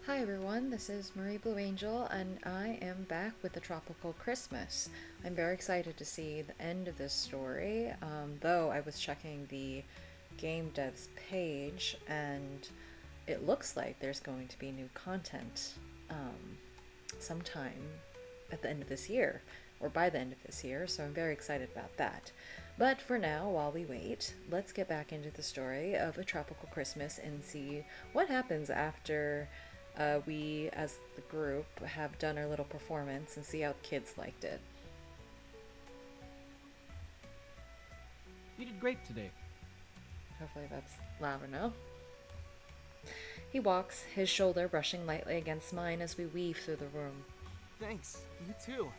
Hi everyone, this is Marie Blue Angel, and I am back with the Tropical Christmas. I'm very excited to see the end of this story, though I was checking the game dev's page, and it looks like there's going to be new content sometime at the end of this year, or by the end of this year, so I'm very excited about that. But for now, while we wait, let's get back into the story of A Tropical Christmas and see what happens after we, as the group, have done our little performance and see how the kids liked it. You did great today. Hopefully that's loud enough. He walks, his shoulder brushing lightly against mine as we weave through the room. Thanks. You too.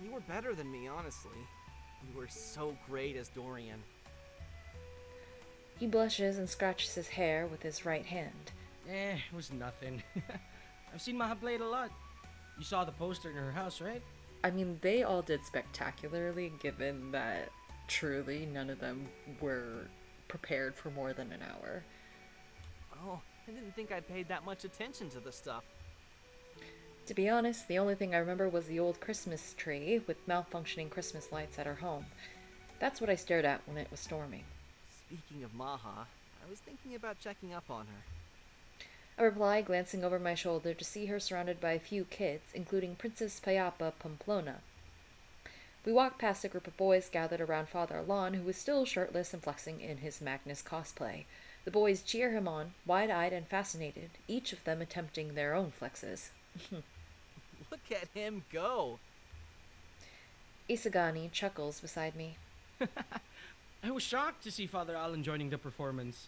You were better than me, honestly. You were so great as Dorian. He blushes and scratches his hair with his right hand. It was nothing. I've seen Maja play it a lot. You saw the poster in her house, right? I mean, they all did spectacularly, given that truly none of them were prepared for more than an hour. Oh, I didn't think I paid that much attention to the stuff. To be honest, the only thing I remember was the old Christmas tree with malfunctioning Christmas lights at our home. That's what I stared at when it was storming. Speaking of Maja, I was thinking about checking up on her. I reply, glancing over my shoulder to see her surrounded by a few kids, including Princess Payapa Pamplona. We walk past a group of boys gathered around Father Alon, who is still shirtless and flexing in his Magnus cosplay. The boys cheer him on, wide-eyed and fascinated, each of them attempting their own flexes. Look at him go! Isagani chuckles beside me. I was shocked to see Father Alon joining the performance.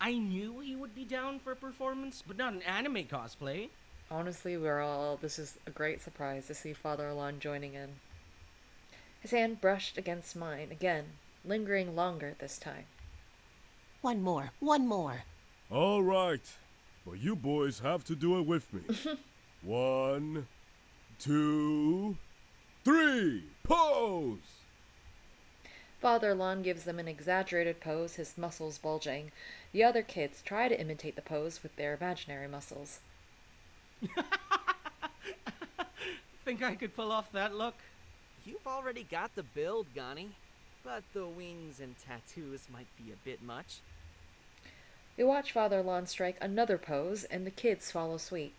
I knew he would be down for a performance, but not an anime cosplay. Honestly, this is a great surprise to see Father Alon joining in. His hand brushed against mine again, lingering longer this time. One more. All right, but you boys have to do it with me. 1, 2, 3, pose! Father Alon gives them an exaggerated pose, his muscles bulging. The other kids try to imitate the pose with their imaginary muscles. Think I could pull off that look? You've already got the build, Gani. But the wings and tattoos might be a bit much. We watch Father Alon strike another pose, and the kids follow suit.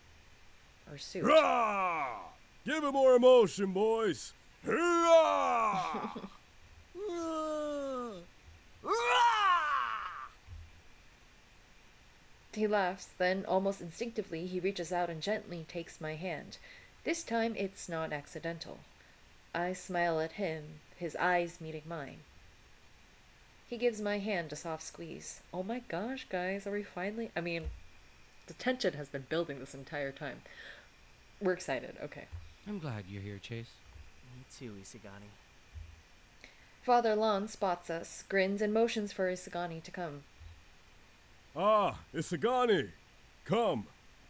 Rah! Give it more emotion, boys! Hurrah! He laughs, then almost instinctively he reaches out and gently takes my hand. This time it's not accidental. I smile at him, his eyes meeting mine. He gives my hand a soft squeeze. Oh my gosh, guys, are we finally... the tension has been building this entire time. We're excited, okay. I'm glad you're here, Chace. Me too, Isagani. Father Alon spots us, grins, and motions for Isagani to come. Ah, Isagani! Come,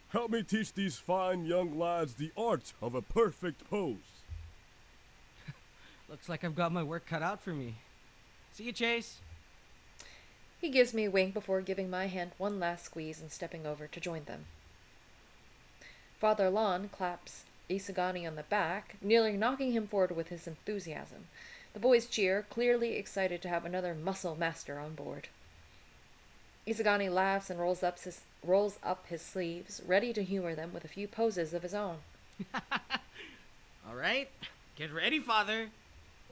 help me teach these fine young lads the art of a perfect pose. Looks like I've got my work cut out for me. See you, Chace. He gives me a wink before giving my hand one last squeeze and stepping over to join them. Father Alon claps Isagani on the back, nearly knocking him forward with his enthusiasm. The boys cheer, clearly excited to have another muscle master on board. Isagani laughs and rolls up his sleeves, ready to humor them with a few poses of his own. All right, get ready, Father.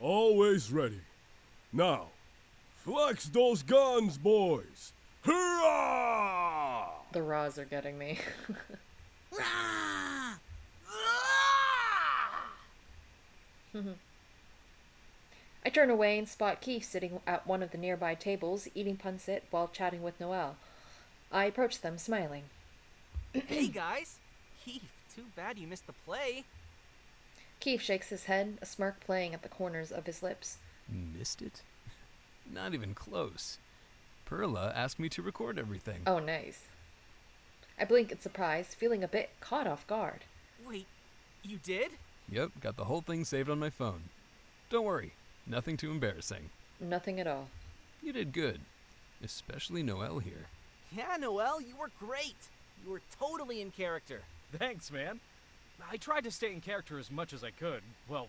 Always ready. Now, flex those guns, boys! Hurrah! The raws are getting me. Rah! I turn away and spot Keith sitting at one of the nearby tables, eating pancit while chatting with Noelle. I approach them, smiling. Hey, guys! Heath, too bad you missed the play. Keith shakes his head, a smirk playing at the corners of his lips. Missed it? Not even close. Perla asked me to record everything. Oh, nice. I blink in surprise, feeling a bit caught off guard. Wait, you did? Yep, got the whole thing saved on my phone. Don't worry, nothing too embarrassing. Nothing at all. You did good. Especially Noelle here. Yeah, Noelle, you were great. You were totally in character. Thanks, man. I tried to stay in character as much as I could. Well,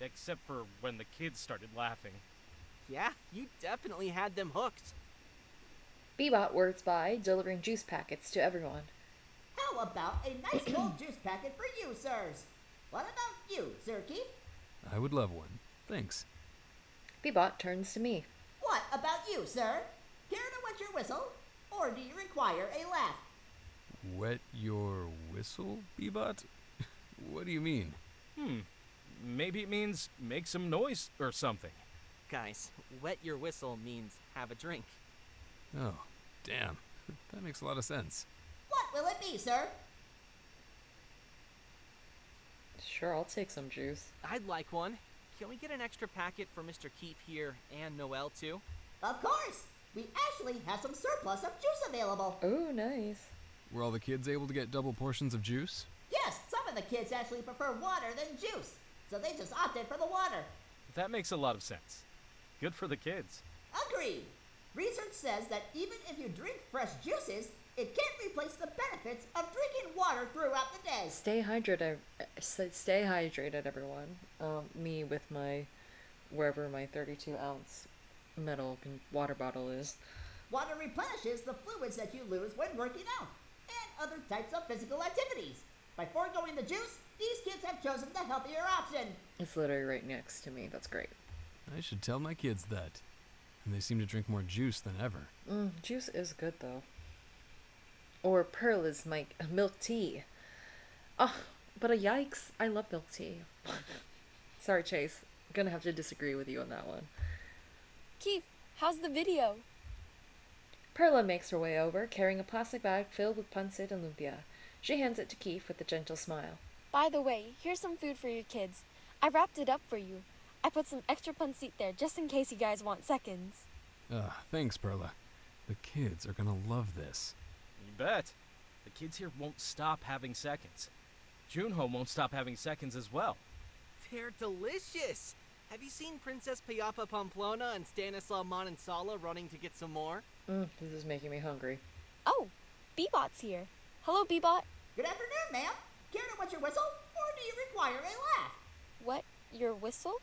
except for when the kids started laughing. Yeah, you definitely had them hooked. Bebop words by, delivering juice packets to everyone. How about a nice cold juice packet for you, sirs? What about you, Sir Keith? I would love one. Thanks. Bebop turns to me. What about you, sir? Care to wet your whistle? Or do you require a laugh? Wet your whistle, Bebot? What do you mean? Maybe it means make some noise or something. Guys, wet your whistle means have a drink. Oh, damn. That makes a lot of sense. What will it be, sir? Sure, I'll take some juice. I'd like one. Can we get an extra packet for Mr. Keefe here and Noel too? Of course! We actually have some surplus of juice available. Oh, nice. Were all the kids able to get double portions of juice? Yes, some of the kids actually prefer water than juice, so they just opted for the water. That makes a lot of sense. Good for the kids. Agreed. Research says that even if you drink fresh juices, it can't replace the benefits of drinking water throughout the day. Stay hydrated. Stay hydrated, everyone. Me with my wherever my 32-ounce metal water bottle is. Water replenishes the fluids that you lose when working out and other types of physical activities. By foregoing the juice, these kids have chosen the healthier option. It's literally right next to me. That's great. I should tell my kids that. And they seem to drink more juice than ever. Juice is good though. Or Pearl is my milk tea. Oh, but a yikes! I love milk tea. Sorry, Chase. I'm gonna have to disagree with you on that one. Keith, how's the video? Perla makes her way over, carrying a plastic bag filled with pancit and lumpia. She hands it to Keith with a gentle smile. By the way, here's some food for your kids. I wrapped it up for you. I put some extra pancit there just in case you guys want seconds. Thanks, Perla. The kids are gonna love this. You bet. The kids here won't stop having seconds. Junho won't stop having seconds as well. They're delicious! Have you seen Princess Payapa Pamplona and Stanislaw Manansala running to get some more? This is making me hungry. Oh, Bebot's here. Hello, Bebot. Good afternoon, ma'am. Care to wet your whistle, or do you require a laugh? What? Your whistle?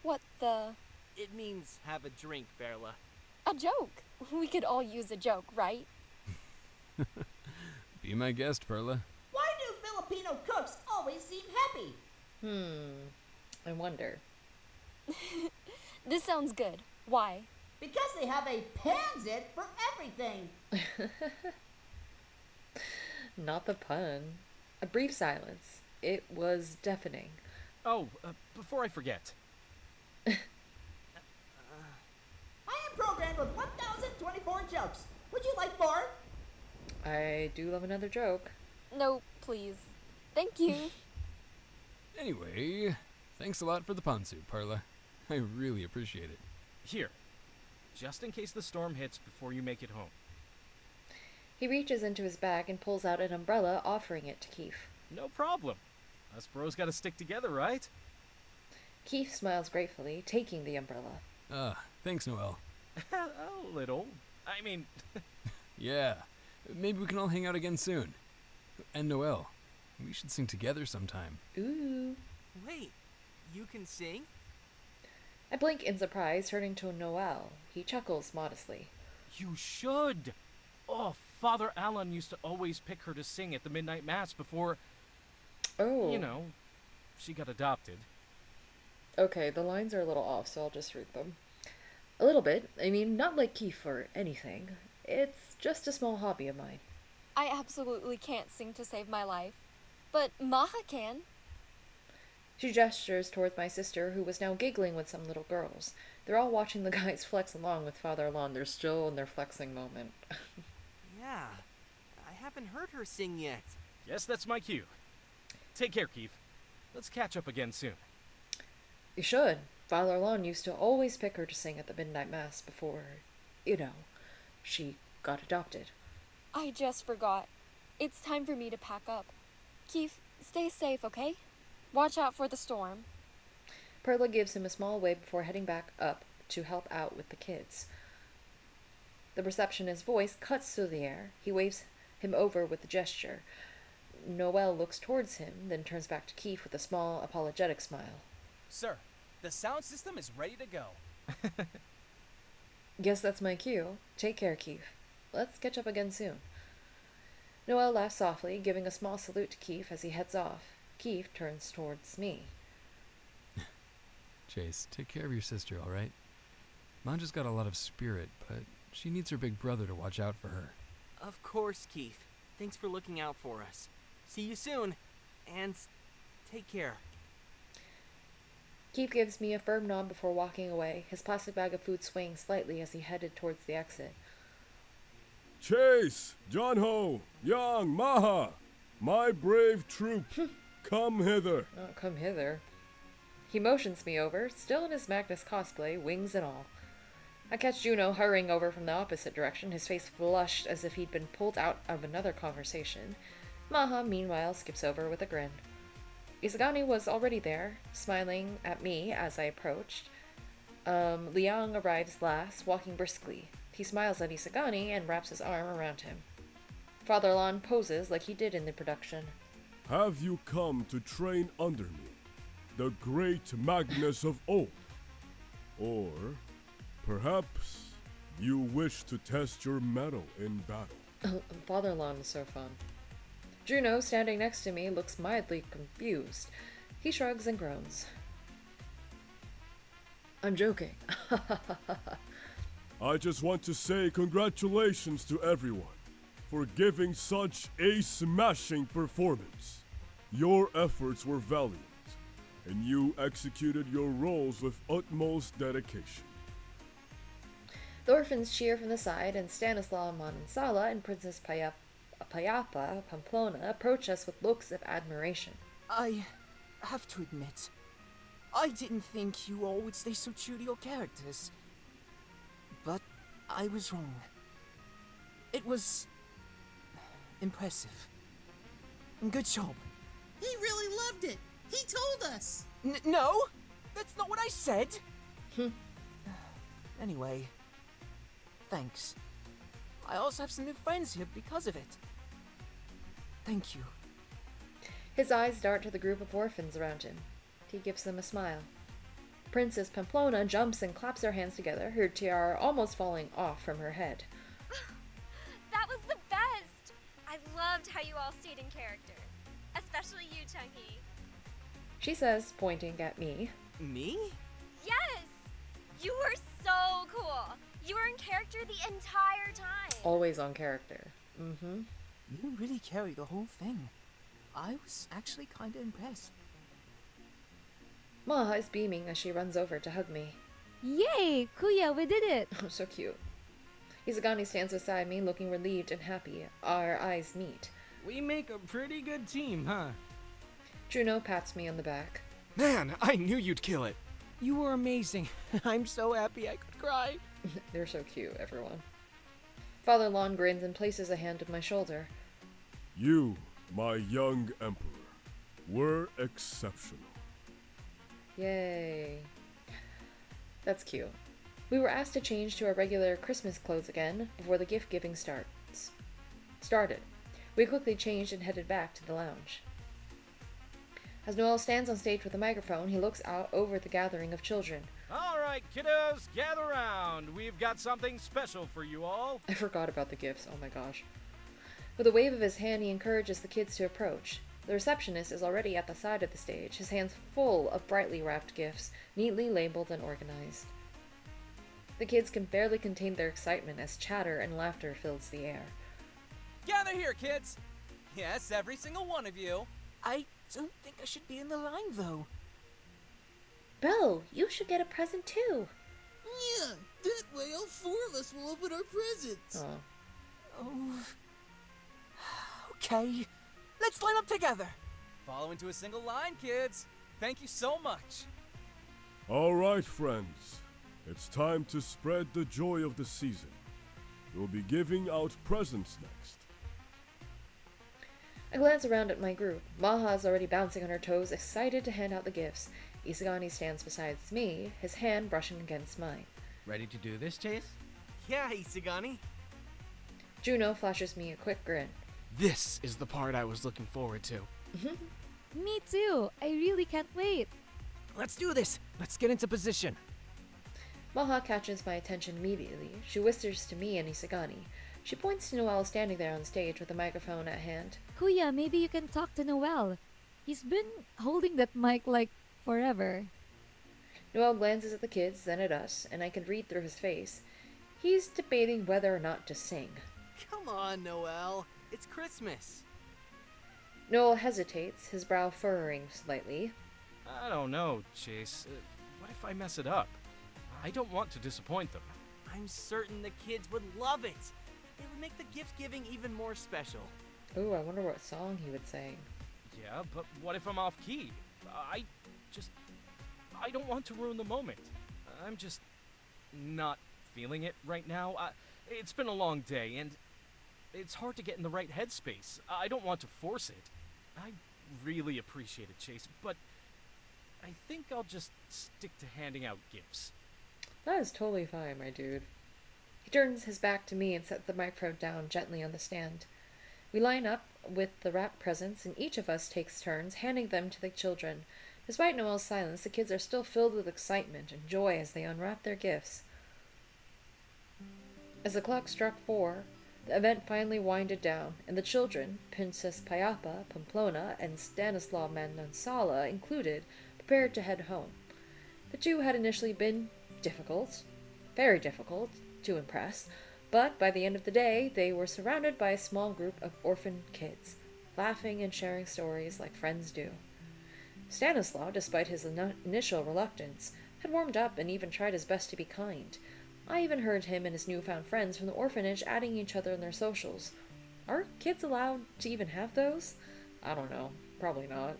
What the... It means have a drink, Berla. A joke. We could all use a joke, right? Be my guest, Perla. Why do Filipino cooks always seem happy? I wonder. This sounds good. Why? Because they have a pansy for everything. Not the pun. A brief silence. It was deafening. Oh, before I forget. I am programmed with 1,024 jokes. Would you like more? I do love another joke. No, please. Thank you. Anyway, thanks a lot for the ponzu, Perla. I really appreciate it. Here. Just in case the storm hits before you make it home. He reaches into his bag and pulls out an umbrella, offering it to Keith. No problem. Us bros gotta stick together, right? Keith smiles gratefully, taking the umbrella. Thanks, Noel. A little. I mean... Yeah, maybe we can all hang out again soon. And Noel, we should sing together sometime. Ooh. Wait, you can sing? I blink in surprise, turning to Noel. He chuckles modestly. You should! Oh, Father Alon used to always pick her to sing at the midnight mass before, Oh. you know, she got adopted. Okay, the lines are a little off, so I'll just read them. A little bit. I mean, not like Keith or anything. It's just a small hobby of mine. I absolutely can't sing to save my life. But Maja can. She gestures towards my sister, who was now giggling with some little girls. They're all watching the guys flex along with Father Alon. They're still in their flexing moment. Yeah, I haven't heard her sing yet. Yes, that's my cue. Take care, Keith. Let's catch up again soon. You should. Father Alon used to always pick her to sing at the midnight mass before, she got adopted. I just forgot. It's time for me to pack up. Keith, stay safe, okay? Watch out for the storm. Perla gives him a small wave before heading back up to help out with the kids. The receptionist's voice cuts through the air. He waves him over with a gesture. Noel looks towards him, then turns back to Keith with a small, apologetic smile. Sir, the sound system is ready to go. Guess that's my cue. Take care, Keith. Let's catch up again soon. Noel laughs softly, giving a small salute to Keith as he heads off. Keith turns towards me. Chace, take care of your sister, all right? Maja's got a lot of spirit, but she needs her big brother to watch out for her. Of course, Keith. Thanks for looking out for us. See you soon, and take care. Keith gives me a firm nod before walking away, his plastic bag of food swaying slightly as he headed towards the exit. Chace, John-Ho, Young, Maha, my brave troop, come hither. Oh, come hither. He motions me over, still in his Magnus cosplay, wings and all. I catch Juno hurrying over from the opposite direction, his face flushed as if he'd been pulled out of another conversation. Maha, meanwhile, skips over with a grin. Isagani was already there, smiling at me as I approached. Liang arrives last, walking briskly. He smiles at Isagani and wraps his arm around him. Father Alon poses like he did in the production. Have you come to train under me, the great Magnus of old? Or perhaps you wish to test your mettle in battle? Father Alon is so fun. Juno, standing next to me, looks mildly confused. He shrugs and groans. I'm joking. I just want to say congratulations to everyone for giving such a smashing performance. Your efforts were valiant, and you executed your roles with utmost dedication. The orphans cheer from the side, and Stanislaw Manansala and Princess Payapa Pamplona approach us with looks of admiration. I have to admit, I didn't think you all would stay so true to your characters. But I was wrong. It was impressive. Good job. He really loved it. He told us. No, that's not what I said. Anyway, thanks. I also have some new friends here because of it. Thank you. His eyes dart to the group of orphans around him. He gives them a smile. Princess Pamplona jumps and claps her hands together, her tiara almost falling off from her head. That was the best! I loved how you all stayed in character. Especially you, Chunky. She says, pointing at me. Me? Yes! You were so cool! You were in character the entire time! Always on character. Mm-hmm. You really carried the whole thing. I was actually kinda impressed. Maha is beaming as she runs over to hug me. Yay! Kuya, we did it! Oh, so cute. Izagani stands beside me, looking relieved and happy. Our eyes meet. We make a pretty good team, huh? Juno pats me on the back. Man, I knew you'd kill it. You were amazing. I'm so happy I could cry. They're so cute, everyone. Father Alon grins and places a hand on my shoulder. You, my young emperor, were exceptional. Yay. That's cute. We were asked to change to our regular Christmas clothes again before the gift giving started. We quickly changed and headed back to the lounge. As Noel stands on stage with a microphone, he looks out over the gathering of children. All right, kiddos, gather around. We've got something special for you all. I forgot about the gifts, oh my gosh. With a wave of his hand, he encourages the kids to approach. The receptionist is already at the side of the stage, his hands full of brightly wrapped gifts, neatly labeled and organized. The kids can barely contain their excitement as chatter and laughter fills the air. Gather here, kids. Yes, every single one of you. I don't think I should be in the line, though. Belle, you should get a present too. Yeah, that way all four of us will open our presents. Oh. Okay, let's line up together. Follow into a single line, kids. Thank you so much. All right, friends. It's time to spread the joy of the season. We'll be giving out presents next. I glance around at my group. Maha is already bouncing on her toes, excited to hand out the gifts. Isagani stands beside me, his hand brushing against mine. Ready to do this, Chace? Yeah, Isagani. Juno flashes me a quick grin. This is the part I was looking forward to. Me too. I really can't wait. Let's do this. Let's get into position. Maha catches my attention immediately. She whispers to me and Isagani. She points to Noel standing there on the stage with a microphone at hand. Kuya, maybe you can talk to Noel. He's been holding that mic like forever. Noel glances at the kids, then at us, and I can read through his face. He's debating whether or not to sing. Come on, Noel. It's Christmas. Noel hesitates, his brow furrowing slightly. I don't know, Chase. What if I mess it up? I don't want to disappoint them. I'm certain the kids would love it. It would make the gift giving even more special. Ooh, I wonder what song he would sing. Yeah, but what if I'm off key? I don't want to ruin the moment. I'm just not feeling it right now. It's been a long day, and it's hard to get in the right headspace. I don't want to force it. I really appreciate it, Chase, but I think I'll just stick to handing out gifts. That is totally fine, my dude. He turns his back to me and sets the microphone down gently on the stand. We line up with the wrapped presents, and each of us takes turns handing them to the children. Despite Noel's silence, the kids are still filled with excitement and joy as they unwrap their gifts. As the clock struck 4, the event finally winded down, and the children, Princess Payapa, Pamplona, and Stanislaw Manansala included, prepared to head home. The two had initially been difficult, very difficult, to impress, but by the end of the day, they were surrounded by a small group of orphan kids, laughing and sharing stories like friends do. Stanislaw, despite his initial reluctance, had warmed up and even tried his best to be kind. I even heard him and his newfound friends from the orphanage adding each other in their socials. Are kids allowed to even have those? I don't know. Probably not.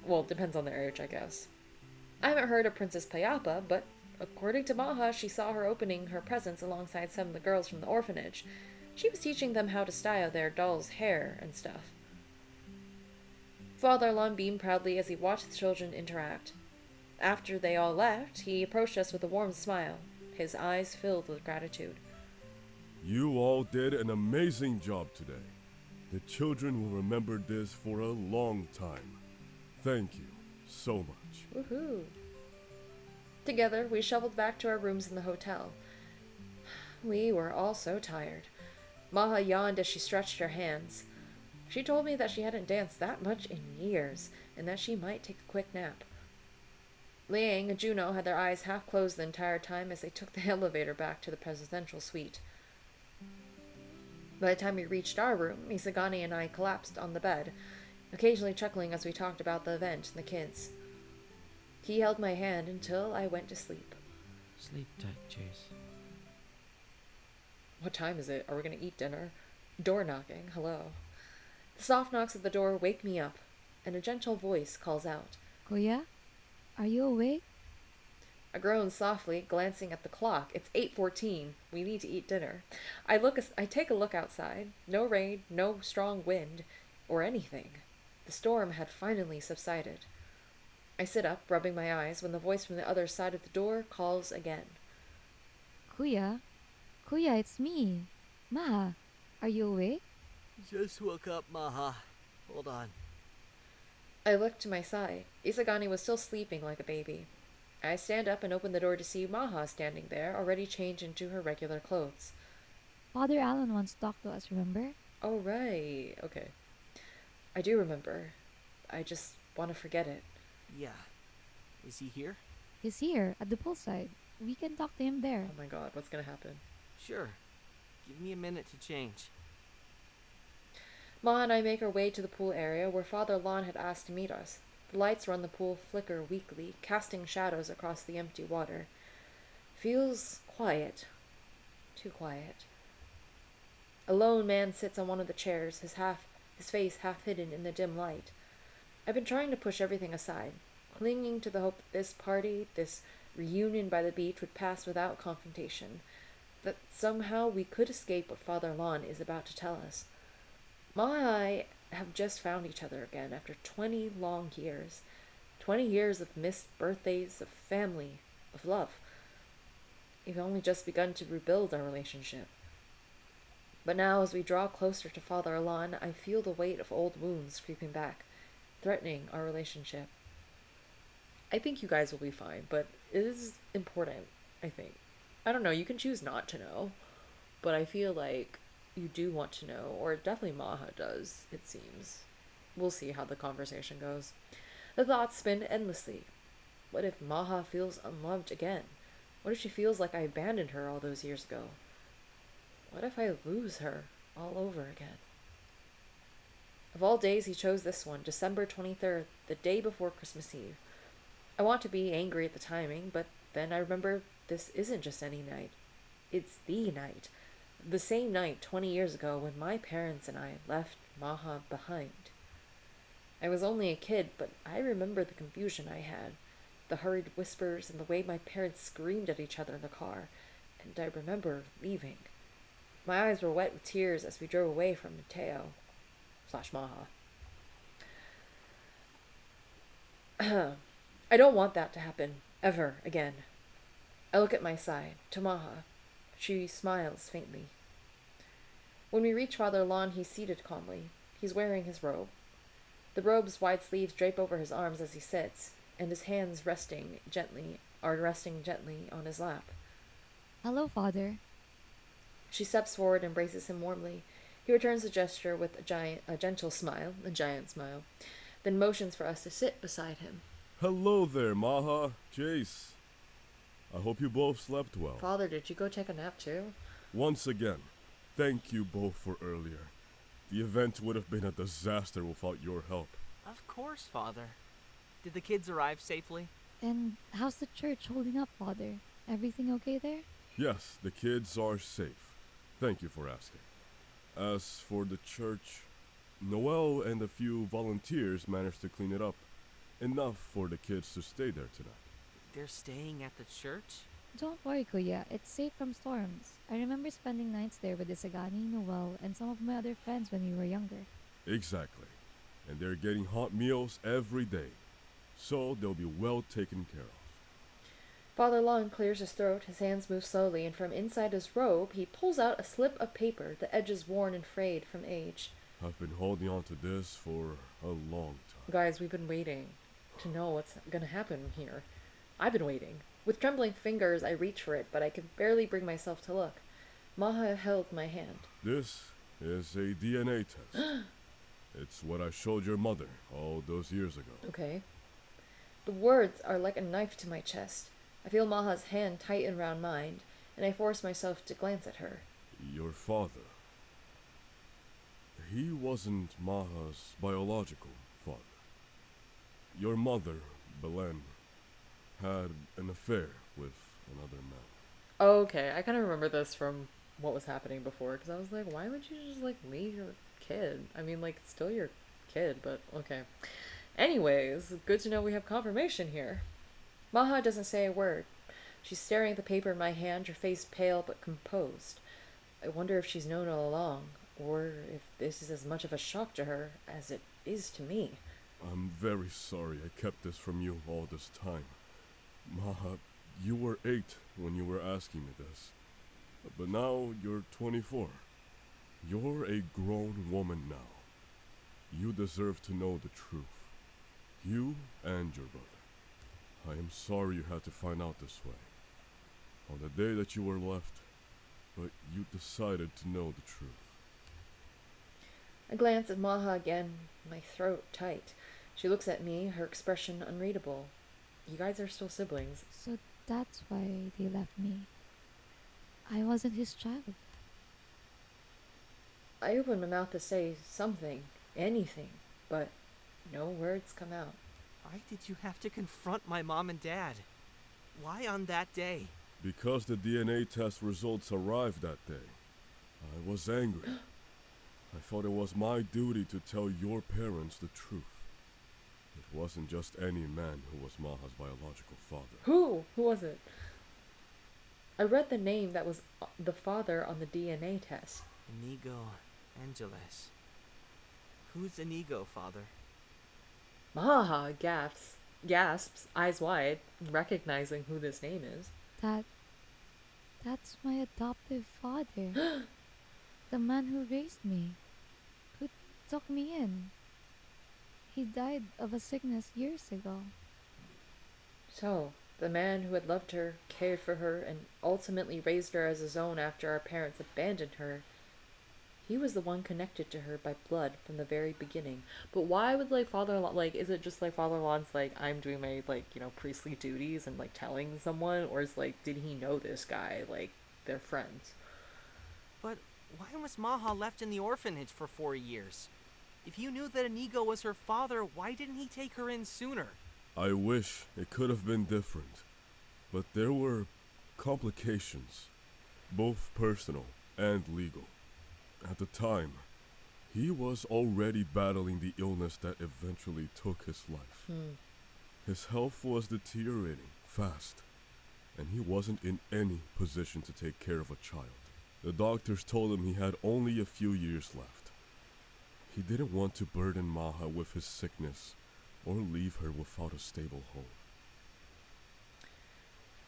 Well, it depends on their age, I guess. I haven't heard of Princess Payapa, but according to Maha, she saw her opening her presents alongside some of the girls from the orphanage. She was teaching them how to style their doll's hair and stuff. Father Alon beamed proudly as he watched the children interact. After they all left, he approached us with a warm smile, his eyes filled with gratitude. You all did an amazing job today. The children will remember this for a long time. Thank you so much. Woohoo! Together, we shuffled back to our rooms in the hotel. We were all so tired. Maha yawned as she stretched her hands. She told me that she hadn't danced that much in years, and that she might take a quick nap. Liang and Juno had their eyes half closed the entire time as they took the elevator back to the presidential suite. By the time we reached our room, Isagani and I collapsed on the bed, occasionally chuckling as we talked about the event and the kids. He held my hand until I went to sleep. Sleep tight, Chase. What time is it? Are we going to eat dinner? Door knocking. Hello. The soft knocks at the door wake me up, and a gentle voice calls out. Kuya, are you awake? I groan softly, glancing at the clock. It's 8:14. We need to eat dinner. I take a look outside. No rain, no strong wind, or anything. The storm had finally subsided. I sit up, rubbing my eyes, when the voice from the other side of the door calls again. Kuya, it's me. Maha, are you awake? Just woke up, Maha. Hold on. I look to my side. Isagani was still sleeping like a baby. I stand up and open the door to see Maha standing there, already changed into her regular clothes. Father Alon wants to talk to us, remember? Oh, right. Okay. I do remember. I just want to forget it. Yeah. Is he here? He's here, at the poolside. We can talk to him there. Oh my god, what's gonna happen? Sure. Give me a minute to change. Ma and I make our way to the pool area where Father Alon had asked to meet us. The lights around the pool flicker weakly, casting shadows across the empty water. Feels quiet. Too quiet. A lone man sits on one of the chairs, his face half hidden in the dim light. I've been trying to push everything aside, clinging to the hope that this party, this reunion by the beach would pass without confrontation, that somehow we could escape what Father Alon is about to tell us. Ma and I have just found each other again after 20 long years. 20 years of missed birthdays, of family, of love. We've only just begun to rebuild our relationship. But now, as we draw closer to Father Alon, I feel the weight of old wounds creeping back, threatening our relationship. I think you guys will be fine, but it is important, I think. I don't know, you can choose not to know, but I feel like you do want to know, or definitely Maja does, it seems. We'll see how the conversation goes. The thoughts spin endlessly. What if Maja feels unloved again? What if she feels like I abandoned her all those years ago? What if I lose her all over again? Of all days, he chose this one, December 23rd, the day before Christmas Eve. I want to be angry at the timing, but then I remember this isn't just any night. It's the night. The same night 20 years ago when my parents and I left Maja behind. I was only a kid, but I remember the confusion I had, the hurried whispers and the way my parents screamed at each other in the car, and I remember leaving. My eyes were wet with tears as we drove away from Mateo/Maja. I don't want that to happen, ever again. I look at my side, to Maja. She smiles faintly. When we reach Father Alon, he's seated calmly. He's wearing his robe. The robe's wide sleeves drape over his arms as he sits, and his hands resting gently on his lap. Hello, Father. She steps forward and embraces him warmly. He returns the gesture with a giant smile, then motions for us to sit beside him. Hello there, Maja, Chace. I hope you both slept well. Father, did you go take a nap too? Once again, thank you both for earlier. The event would have been a disaster without your help. Of course, Father. Did the kids arrive safely? And how's the church holding up, Father? Everything okay there? Yes, the kids are safe. Thank you for asking. As for the church, Noel and a few volunteers managed to clean it up. Enough for the kids to stay there tonight. They're staying at the church? Don't worry, Kuya. It's safe from storms. I remember spending nights there with Isagani, Noel, and some of my other friends when we were younger. Exactly. And they're getting hot meals every day. So they'll be well taken care of. Father Alon clears his throat, his hands move slowly, and from inside his robe, he pulls out a slip of paper, the edges worn and frayed from age. I've been holding on to this for a long time. Guys, we've been waiting to know what's gonna happen here. I've been waiting. With trembling fingers, I reach for it, but I can barely bring myself to look. Maja held my hand. This is a DNA test. It's what I showed your mother all those years ago. Okay. The words are like a knife to my chest. I feel Maja's hand tighten around mine, and I force myself to glance at her. Your father. He wasn't Maja's biological father. Your mother, Belen, had an affair with another man. Okay, I kind of remember this from what was happening before, because I was like, why would you just, leave your kid? I mean, it's still your kid, but okay. Anyways, good to know we have confirmation here. Maja doesn't say a word. She's staring at the paper in my hand, her face pale but composed. I wonder if she's known all along, or if this is as much of a shock to her as it is to me. I'm very sorry I kept this from you all this time. Maja, you were 8 when you were asking me this. But now you're 24. You're a grown woman now. You deserve to know the truth. You and your brother. I am sorry you had to find out this way. On the day that you were left, but you decided to know the truth. I glance at Maja again, my throat tight. She looks at me, her expression unreadable. You guys are still siblings. So that's why they left me. I wasn't his child. I open my mouth to say something, anything, but no words come out. Why did you have to confront my mom and dad? Why on that day? Because the DNA test results arrived that day. I was angry. I thought it was my duty to tell your parents the truth. It wasn't just any man who was Maja's biological father. Who? Who was it? I read the name that was the father on the DNA test. Inigo Angeles. Who's Inigo, Father? Maja gasps, eyes wide, recognizing who this name is. That's my adoptive father. The man who raised me, who took me in. He died of a sickness years ago. So, the man who had loved her, cared for her, and ultimately raised her as his own after our parents abandoned her, he was the one connected to her by blood from the very beginning. But why would, like, Father Alon, like, is it just, like, Father Alon's, like, I'm doing my, like, you know, priestly duties and, like, telling someone? Or is, like, did he know this guy? Like, they're friends. But why was Maja left in the orphanage for 4 years? If you knew that Inigo was her father, why didn't he take her in sooner? I wish it could have been different, but there were complications, both personal and legal. At the time, he was already battling the illness that eventually took his life. His health was deteriorating fast, and he wasn't in any position to take care of a child. The doctors told him he had only a few years left. He didn't want to burden Maja with his sickness or leave her without a stable home.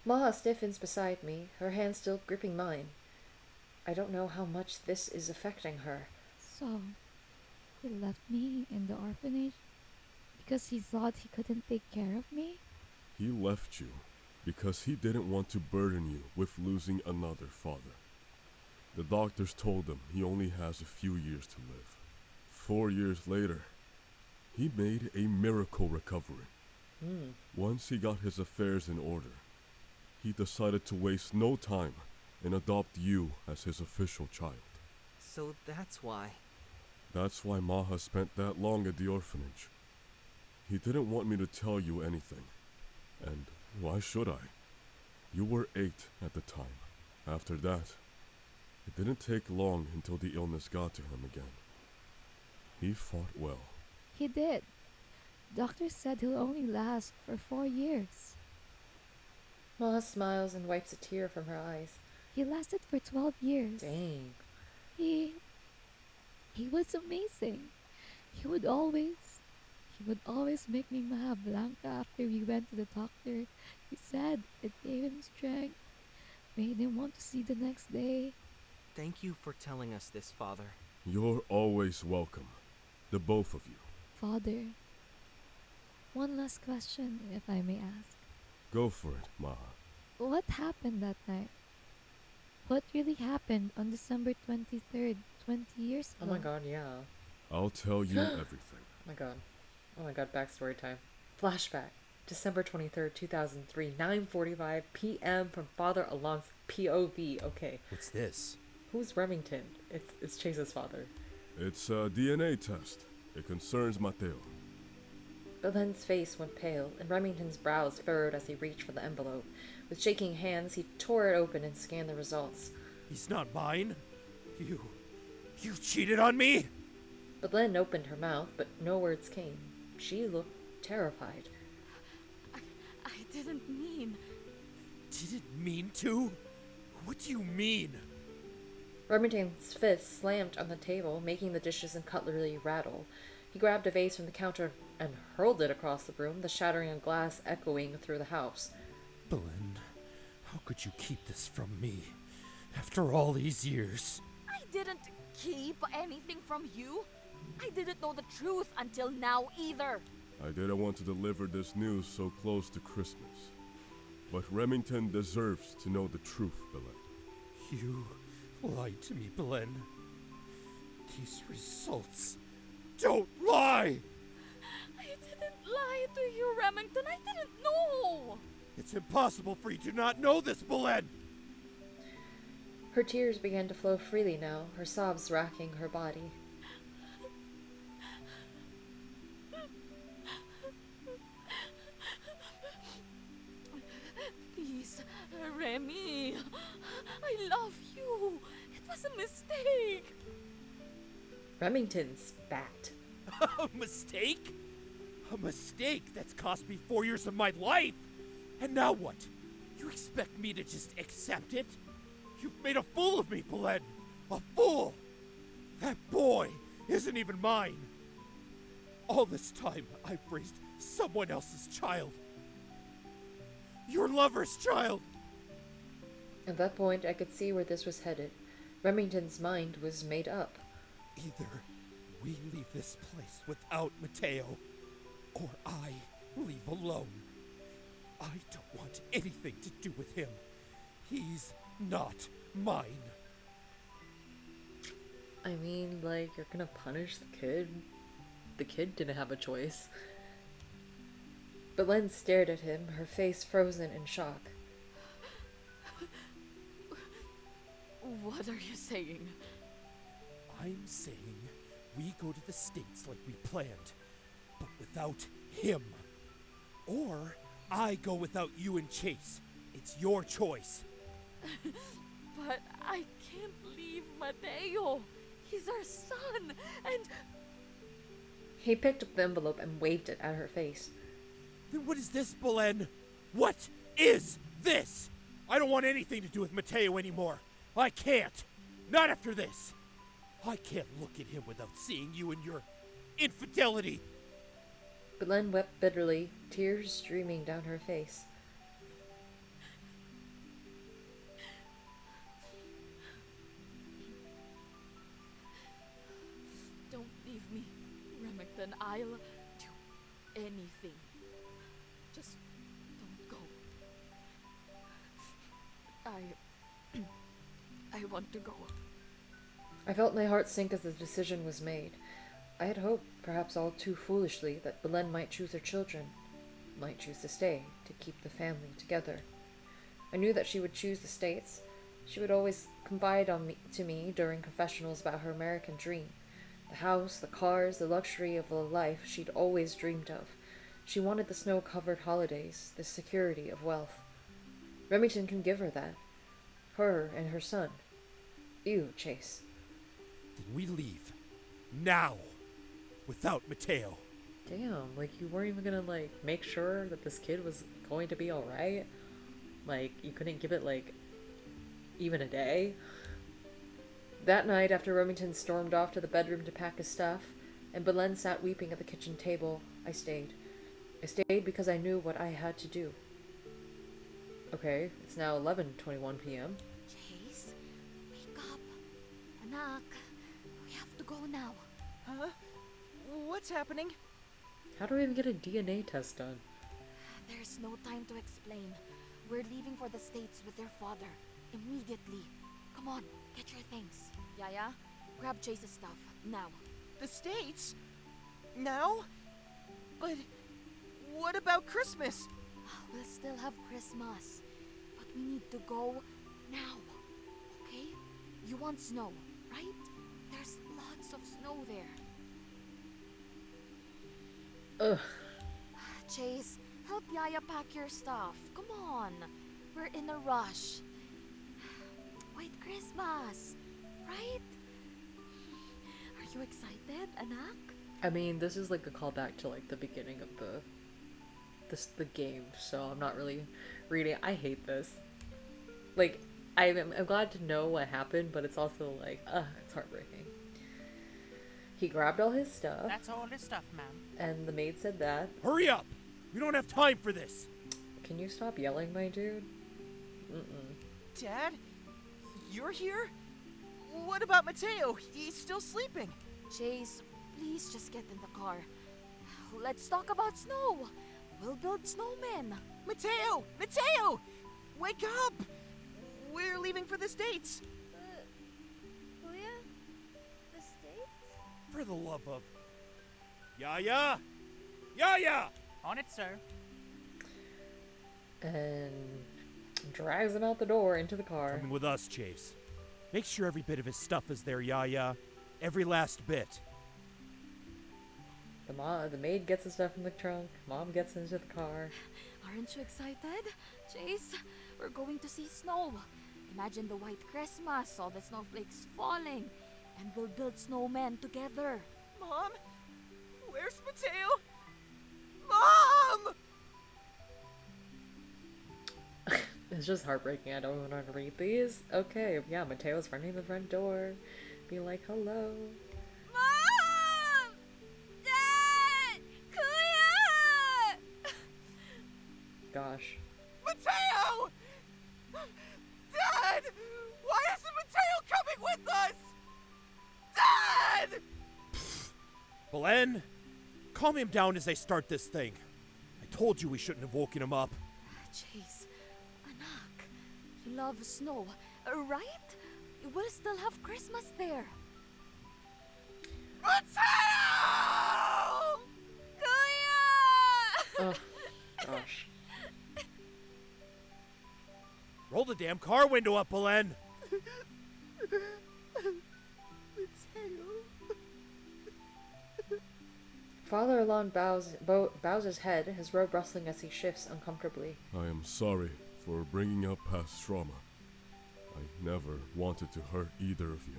Maja stiffens beside me, her hand still gripping mine. I don't know how much this is affecting her. So, he left me in the orphanage because he thought he couldn't take care of me? He left you because he didn't want to burden you with losing another father. The doctors told him he only has a few years to live. 4 years later, he made a miracle recovery. Once he got his affairs in order, he decided to waste no time and adopt you as his official child. So that's why. That's why Maja spent that long at the orphanage. He didn't want me to tell you anything. And why should I? You were 8 at the time. After that, it didn't take long until the illness got to him again. He fought well. He did. Doctors said he'll only last for 4 years. Maja smiles and wipes a tear from her eyes. He lasted for 12 years. Dang. He was amazing. He would always make me Maja Blanca after we went to the doctor. He said it gave him strength, made him want to see the next day. Thank you for telling us this, Father. You're always welcome. The both of you. Father, one last question, if I may ask. Go for it, Maja. What happened that night? What really happened on December 23rd, 20 years ago? Oh my god, yeah. I'll tell you everything. Oh my god. Oh my god, backstory time. Flashback. December 23rd, 2003, 9:45 p.m. from Father Alon's POV. Okay. What's this? Who's Remington? It's Chase's father. It's a DNA test. It concerns Mateo. Belen's face went pale, and Remington's brows furrowed as he reached for the envelope. With shaking hands, he tore it open and scanned the results. He's not mine. You cheated on me? Belen opened her mouth, but no words came. She looked terrified. I didn't mean... Didn't mean to? What do you mean? Remington's fist slammed on the table, making the dishes and cutlery rattle. He grabbed a vase from the counter and hurled it across the room, the shattering of glass echoing through the house. Belen, how could you keep this from me? After all these years. I didn't keep anything from you. I didn't know the truth until now either. I didn't want to deliver this news so close to Christmas. But Remington deserves to know the truth, Belen. You lied to me, Belen. These results don't lie! I didn't lie to you, Remington. I didn't know. It's impossible for you to not know this, Belen! Her tears began to flow freely now, her sobs racking her body. Please, Remy. I love you. It was a mistake. Remington spat. A mistake? A mistake that's cost me 4 years of my life? And now what? You expect me to just accept it? You've made a fool of me, Belen! A fool! That boy isn't even mine! All this time, I've raised someone else's child. Your lover's child! At that point, I could see where this was headed. Remington's mind was made up. Either we leave this place without Mateo, or I leave alone. I don't want anything to do with him. He's not mine. I mean, like, you're gonna punish the kid? The kid didn't have a choice. Belen stared at him, her face frozen in shock. What are you saying? I'm saying we go to the States like we planned, but without him. Or I go without you and Chace. It's your choice. But I can't leave Mateo. He's our son, and... He picked up the envelope and waved it at her face. Then what is this, Belen? What is this? I don't want anything to do with Mateo anymore. I can't. Not after this. I can't look at him without seeing you and your infidelity. Belen wept bitterly, tears streaming down her face. Don't leave me, Remington. I'll do anything. Just don't go. I want to go. I felt my heart sink as the decision was made. I had hoped, perhaps all too foolishly, that Belen might choose her children, might choose to stay, to keep the family together. I knew that she would choose the States. She would always confide to me during confessionals about her American dream. The house, the cars, the luxury of a life she'd always dreamed of. She wanted the snow-covered holidays, the security of wealth. Remington can give her that. Her and her son. You, Chace. Then we leave. Now. Without Mateo. Damn, like you weren't even gonna, like, make sure that this kid was going to be alright? Like, you couldn't give it, like, even a day? That night, after Remington stormed off to the bedroom to pack his stuff, and Belen sat weeping at the kitchen table, I stayed. I stayed because I knew what I had to do. Okay, it's now 11:21 p.m. Chace, wake up. Anak, we have to go now. Huh? What's happening? How do we even get a DNA test done? There's no time to explain. We're leaving for the States with their father. Immediately. Come on, get your things. Yaya, grab Chase's stuff. Now. The States? Now? But what about Christmas? We'll still have Christmas. But we need to go now. Okay? You want snow, right? There's lots of snow there. Ugh. Chace, help Yaya pack your stuff. Come on. We're in a rush. White Christmas, right? Are you excited, Anak? I mean, this is like a callback to like the beginning of the game, so I'm not really reading. I hate this. Like, I'm glad to know what happened, but it's also like, it's heartbreaking. He grabbed all his stuff. That's all his stuff, ma'am. And the maid said that. Hurry up! We don't have time for this! Can you stop yelling, my dude? Mm-mm. Dad? You're here? What about Mateo? He's still sleeping. Chace, please just get in the car. Let's talk about snow. We'll build snowmen. Mateo! Mateo! Wake up! We're leaving for the States. Kuya? The States? For the love of... Yaya! Yaya! On it, sir. And drags him out the door into the car. Coming with us, Chace. Make sure every bit of his stuff is there, Yaya. Every last bit. The maid gets the stuff from the trunk. Mom gets into the car. Aren't you excited? Chace, we're going to see snow. Imagine the white Christmas, all the snowflakes falling. And we'll build snowmen together. Mom? Where's Mateo? Mom! It's just heartbreaking. I don't even want to read these. Okay, yeah, Mateo's running the front door. Being like, hello. Mom! Dad! Kuya! Gosh. Mateo! Dad! Why isn't Mateo coming with Belen, calm him down as I start this thing. I told you we shouldn't have woken him up. Chace, anak, you love snow, right? You will still have Christmas there. Let's home! Kuya! Oh, gosh. Roll the damn car window up, Belen. Father Alon bows his head, his robe rustling as he shifts uncomfortably. I am sorry for bringing up past trauma. I never wanted to hurt either of you.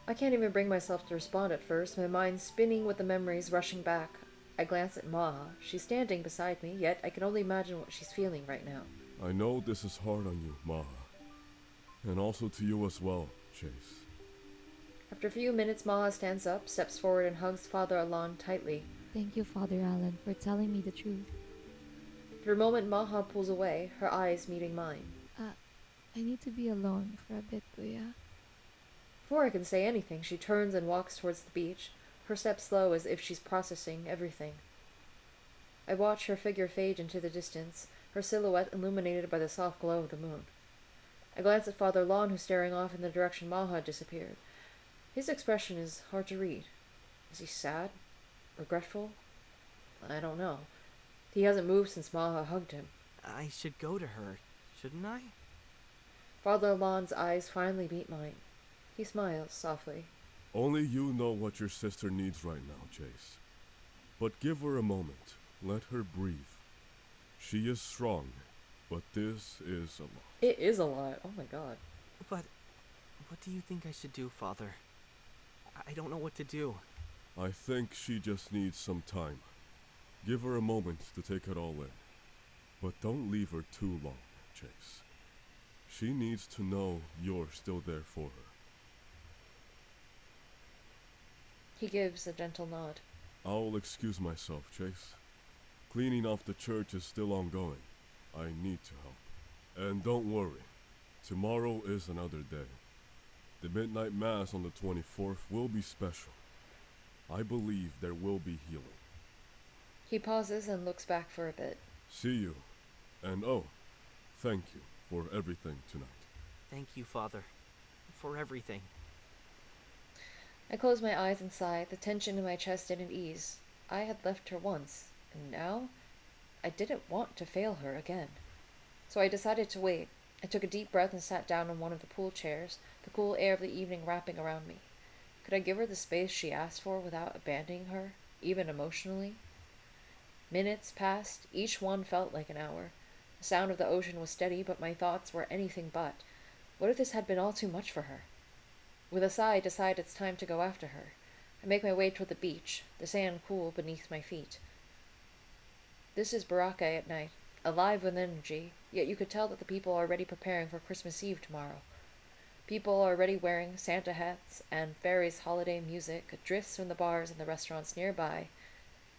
I can't even bring myself to respond at first, my mind spinning with the memories rushing back. I glance at Maja. She's standing beside me, yet I can only imagine what she's feeling right now. I know this is hard on you, Maja. And also to you as well, Chace. After a few minutes, Maja stands up, steps forward, and hugs Father Alon tightly. Thank you, Father Alon, for telling me the truth. For a moment, Maja pulls away, her eyes meeting mine. I need to be alone for a bit, Kuya. Before I can say anything, she turns and walks towards the beach, her steps slow as if she's processing everything. I watch her figure fade into the distance, her silhouette illuminated by the soft glow of the moon. I glance at Father Alon, who's staring off in the direction Maja disappeared. His expression is hard to read. Is he sad? Regretful? I don't know. He hasn't moved since Maja hugged him. I should go to her, shouldn't I? Father Alon's eyes finally meet mine. He smiles softly. Only you know what your sister needs right now, Chace. But give her a moment. Let her breathe. She is strong, but this is a lot. It is a lot. Oh my god. But what do you think I should do, Father? I don't know what to do. I think she just needs some time. Give her a moment to take it all in. But don't leave her too long, Chace. She needs to know you're still there for her. He gives a gentle nod. I'll excuse myself, Chace. Cleaning off the church is still ongoing. I need to help. And don't worry, tomorrow is another day. The midnight mass on the 24th will be special. I believe there will be healing. He pauses and looks back for a bit. See you. And oh, thank you for everything tonight. Thank you, Father, for everything. I close my eyes and sigh. The tension in my chest didn't ease. I had left her once, and now I didn't want to fail her again. So I decided to wait. I took a deep breath and sat down on one of the pool chairs, the cool air of the evening wrapping around me. Could I give her the space she asked for without abandoning her, even emotionally? Minutes passed, each one felt like an hour. The sound of the ocean was steady, but my thoughts were anything but. What if this had been all too much for her? With a sigh, I decide it's time to go after her. I make my way toward the beach, the sand cool beneath my feet. This is Boracay at night, alive with energy, yet you could tell that the people are already preparing for Christmas Eve tomorrow. People are already wearing Santa hats, and Fairy's holiday music drifts from the bars and the restaurants nearby,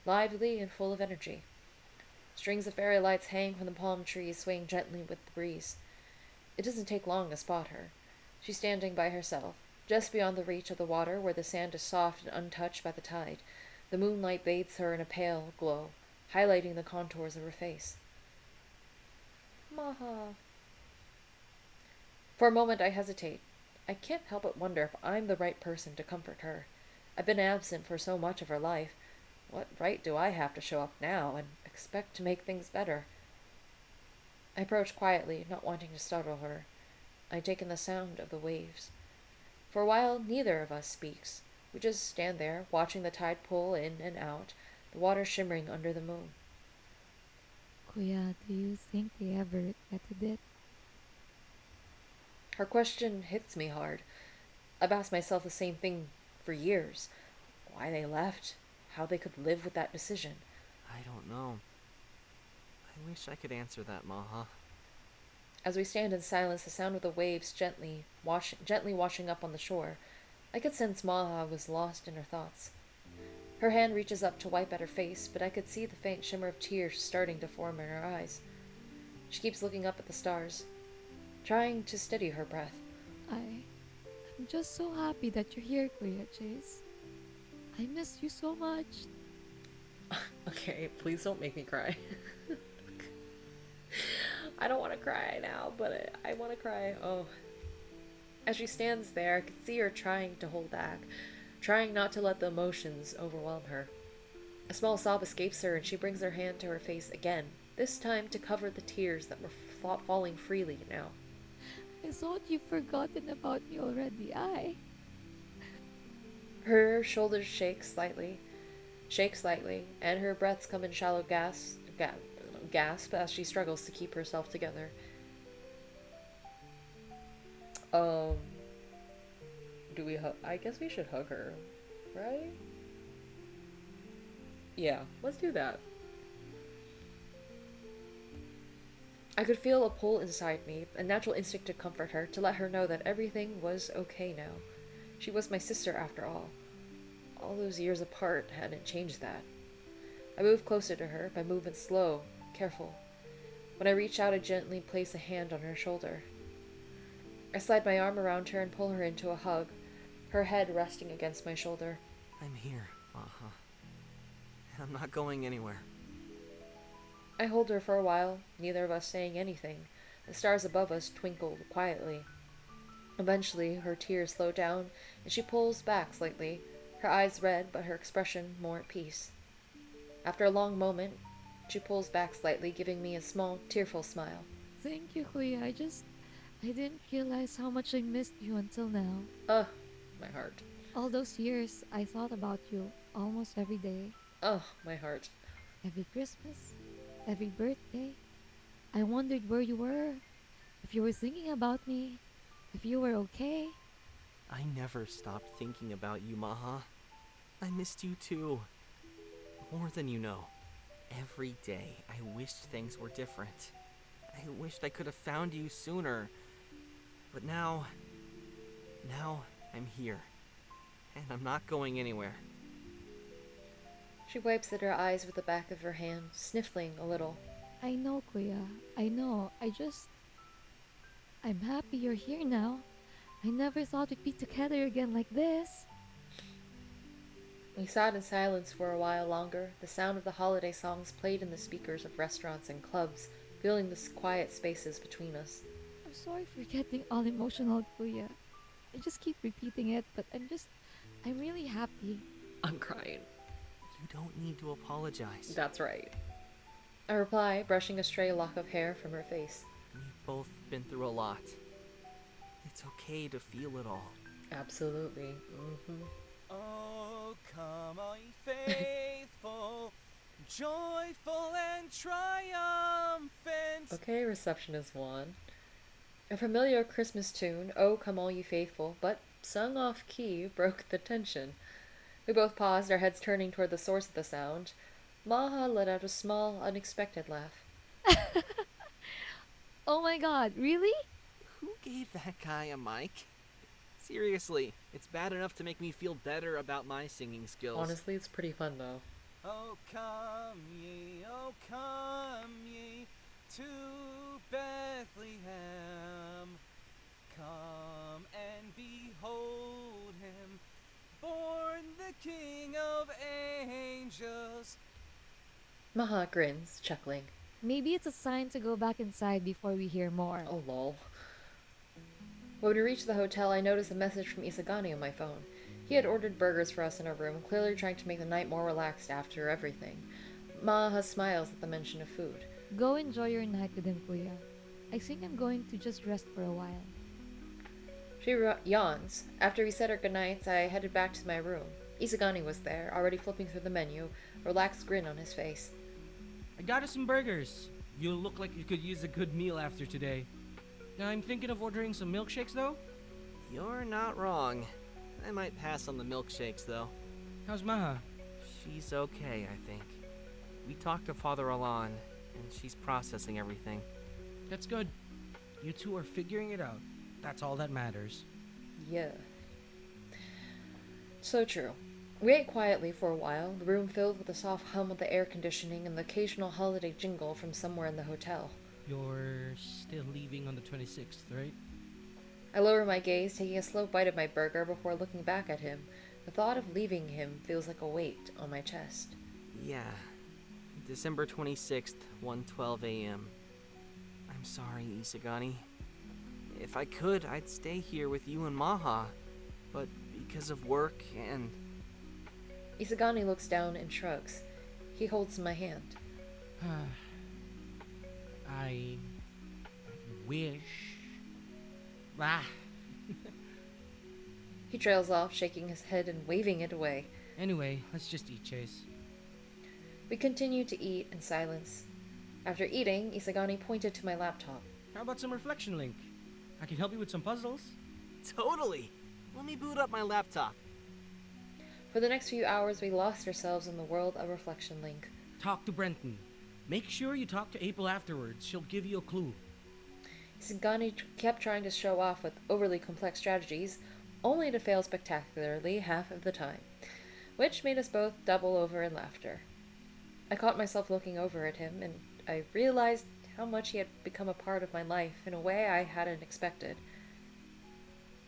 lively and full of energy. Strings of fairy lights hang from the palm trees, swaying gently with the breeze. It doesn't take long to spot her. She's standing by herself, just beyond the reach of the water where the sand is soft and untouched by the tide. The moonlight bathes her in a pale glow, highlighting the contours of her face. Maja. For a moment I hesitate. I can't help but wonder if I'm the right person to comfort her. I've been absent for so much of her life. What right do I have to show up now and expect to make things better? I approach quietly, not wanting to startle her. I take in the sound of the waves. For a while, neither of us speaks. We just stand there, watching the tide pull in and out, the water shimmering under the moon. Kuya, do you think they ever regretted it? Her question hits me hard. I've asked myself the same thing for years. Why they left, how they could live with that decision. I don't know. I wish I could answer that, Maja. As we stand in silence, the sound of the waves gently washing up on the shore, I could sense Maja was lost in her thoughts. Her hand reaches up to wipe at her face, but I could see the faint shimmer of tears starting to form in her eyes. She keeps looking up at the stars, trying to steady her breath. I'm just so happy that you're here, Kuya Chace. I miss you so much. Okay, please don't make me cry. I don't want to cry now, but I want to cry. Oh. As she stands there, I can see her trying to hold back, trying not to let the emotions overwhelm her. A small sob escapes her, and she brings her hand to her face again, this time to cover the tears that were falling freely now. I thought you've forgotten about me already. Her shoulders shake slightly, and her breaths come in shallow gasp as she struggles to keep herself together. Do we hug? I guess we should hug her, right? Yeah, let's do that. I could feel a pull inside me, a natural instinct to comfort her, to let her know that everything was okay now. She was my sister after all. All those years apart hadn't changed that. I moved closer to her, my movement slow, careful. When I reach out, I gently place a hand on her shoulder. I slide my arm around her and pull her into a hug, her head resting against my shoulder. I'm here, Maha. And I'm not going anywhere. I hold her for a while, neither of us saying anything. The stars above us twinkled quietly. Eventually, her tears slow down, and she pulls back slightly, her eyes red, but her expression more at peace. After a long moment, she pulls back slightly, giving me a small, tearful smile. Thank you, Kuya. I didn't realize how much I missed you until now. Ugh, my heart. All those years, I thought about you almost every day. Ugh, my heart. Every Christmas, every birthday. I wondered where you were, if you were thinking about me, if you were okay. I never stopped thinking about you, Maha. I missed you too. More than you know. Every day, I wished things were different. I wished I could have found you sooner. But now I'm here. And I'm not going anywhere. She wipes at her eyes with the back of her hand, sniffling a little. I know, Kuya. I know. I'm happy you're here now. I never thought we'd be together again like this. We sat in silence for a while longer, the sound of the holiday songs played in the speakers of restaurants and clubs, filling the quiet spaces between us. I'm sorry for getting all emotional, Kuya. I just keep repeating it, but I'm really happy. I'm crying. You don't need to apologize. That's right. I reply, brushing a stray lock of hair from her face. We've both been through a lot. It's okay to feel it all. Absolutely. Oh, come all ye faithful, joyful and triumphant. Okay, receptionist one. A familiar Christmas tune, Oh Come All You Faithful, but sung off key, broke the tension. We both paused, our heads turning toward the source of the sound. Maha let out a small, unexpected laugh. Oh my god, really? Who gave that guy a mic? Seriously, it's bad enough to make me feel better about my singing skills. Honestly, it's pretty fun though. Oh come ye to Bethlehem. Come and behold him, born the King of angels. Maha grins, chuckling. Maybe it's a sign to go back inside before we hear more. Oh lol. When we reached the hotel, I noticed a message from Isagani on my phone. He had ordered burgers for us in our room, clearly trying to make the night more relaxed after everything. Maha smiles at the mention of food. Go enjoy your night with him, Kuya. I think I'm going to just rest for a while. She yawns. After we said our goodnights, I headed back to my room. Isagani was there, already flipping through the menu, a relaxed grin on his face. I got us some burgers. You look like you could use a good meal after today. Now I'm thinking of ordering some milkshakes though. You're not wrong. I might pass on the milkshakes though. How's Maha? She's okay, I think. We talked to Father Alon, and she's processing everything. That's good. You two are figuring it out. That's all that matters. Yeah. So true. We ate quietly for a while, the room filled with the soft hum of the air conditioning and the occasional holiday jingle from somewhere in the hotel. You're still leaving on the 26th, right? I lower my gaze, taking a slow bite of my burger before looking back at him. The thought of leaving him feels like a weight on my chest. Yeah. December 26th, 1:12 a.m. I'm sorry, Isagani. If I could, I'd stay here with you and Maha. But because of work and... Isagani looks down and shrugs. He holds my hand. I wish. Ah. He trails off, shaking his head and waving it away. Anyway, let's just eat, Chase. We continue to eat in silence. After eating, Isagani pointed to my laptop. How about some reflection link? I can help you with some puzzles. Totally! Let me boot up my laptop. For the next few hours, we lost ourselves in the world of Reflection Link. Talk to Brenton. Make sure you talk to April afterwards. She'll give you a clue. Isagani kept trying to show off with overly complex strategies, only to fail spectacularly half of the time, which made us both double over in laughter. I caught myself looking over at him, and I realized how much he had become a part of my life in a way I hadn't expected.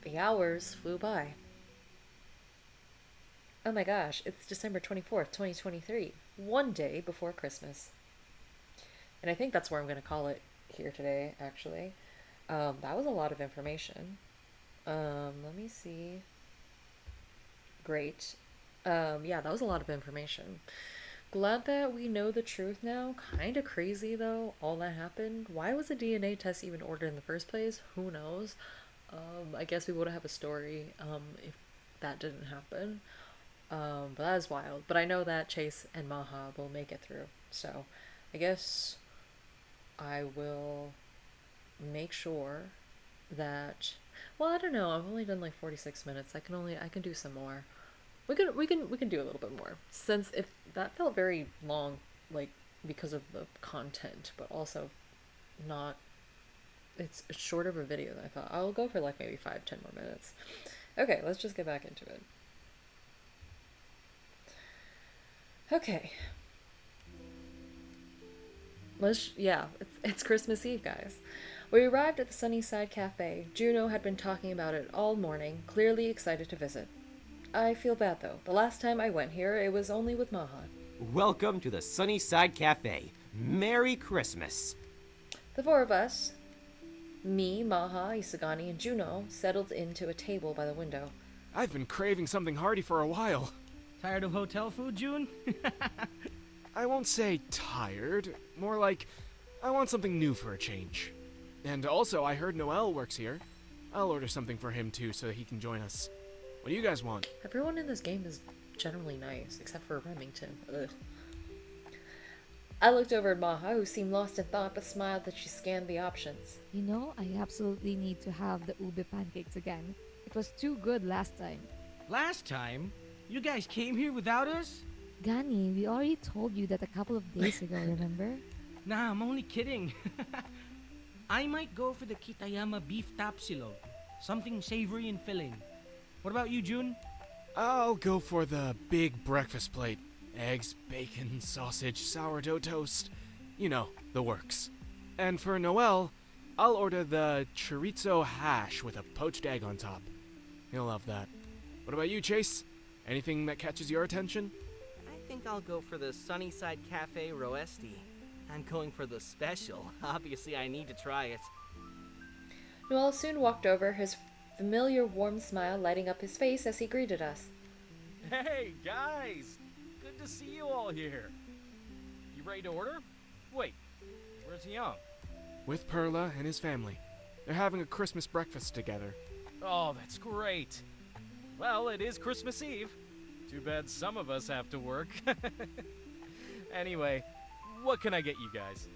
The hours flew by. Oh my gosh, it's December 24th, 2023, one day before Christmas. And I think that's where I'm going to call it here today, actually. That was a lot of information. Let me see. Great. Yeah, that was a lot of information. Glad that we know the truth now. Kinda crazy, though, all that happened. Why was a DNA test even ordered in the first place? Who knows? I guess we would have a story, if that didn't happen. But that is wild. But I know that Chace and Maha will make it through. So, I guess I will make sure that... Well, I don't know. I've only done like 46 minutes. I can do some more. We can do a little bit more. Since if that felt very long, like because of the content, but also not... It's a shorter of a video than I thought. I'll go for like maybe 5-10 more minutes. Okay, let's just get back into it. Okay. It's Christmas Eve, guys. We arrived at the Sunnyside Cafe. Juno had been talking about it all morning, clearly excited to visit. I feel bad, though. The last time I went here, it was only with Maha. Welcome to the Sunnyside Cafe. Merry Christmas. The four of us, me, Maha, Isagani, and Juno, settled into a table by the window. I've been craving something hearty for a while. Tired of hotel food, June? I won't say tired. More like, I want something new for a change. And also, I heard Noel works here. I'll order something for him too so he can join us. What do you guys want? Everyone in this game is generally nice, except for Remington. Ugh. I looked over at Maha, who seemed lost in thought but smiled as she scanned the options. You know, I absolutely need to have the ube pancakes again. It was too good last time. Last time? You guys came here without us? Gani, we already told you that a couple of days ago, remember? Nah, I'm only kidding. I might go for the Kitayama beef tapsilog. Something savory and filling. What about you, June? I'll go for the big breakfast plate. Eggs, bacon, sausage, sourdough toast. You know, the works. And for Noel, I'll order the chorizo hash with a poached egg on top. He'll love that. What about you, Chase? Anything that catches your attention? I think I'll go for the Sunnyside Cafe Roesti. I'm going for the special. Obviously, I need to try it. Noel soon walked over, his familiar warm smile lighting up his face as he greeted us. Hey, guys! Good to see you all here. You ready to order? Wait, where's Young? With Perla and his family. They're having a Christmas breakfast together. Oh, that's great. Well, it is Christmas Eve. Too bad some of us have to work. Anyway, what can I get you guys?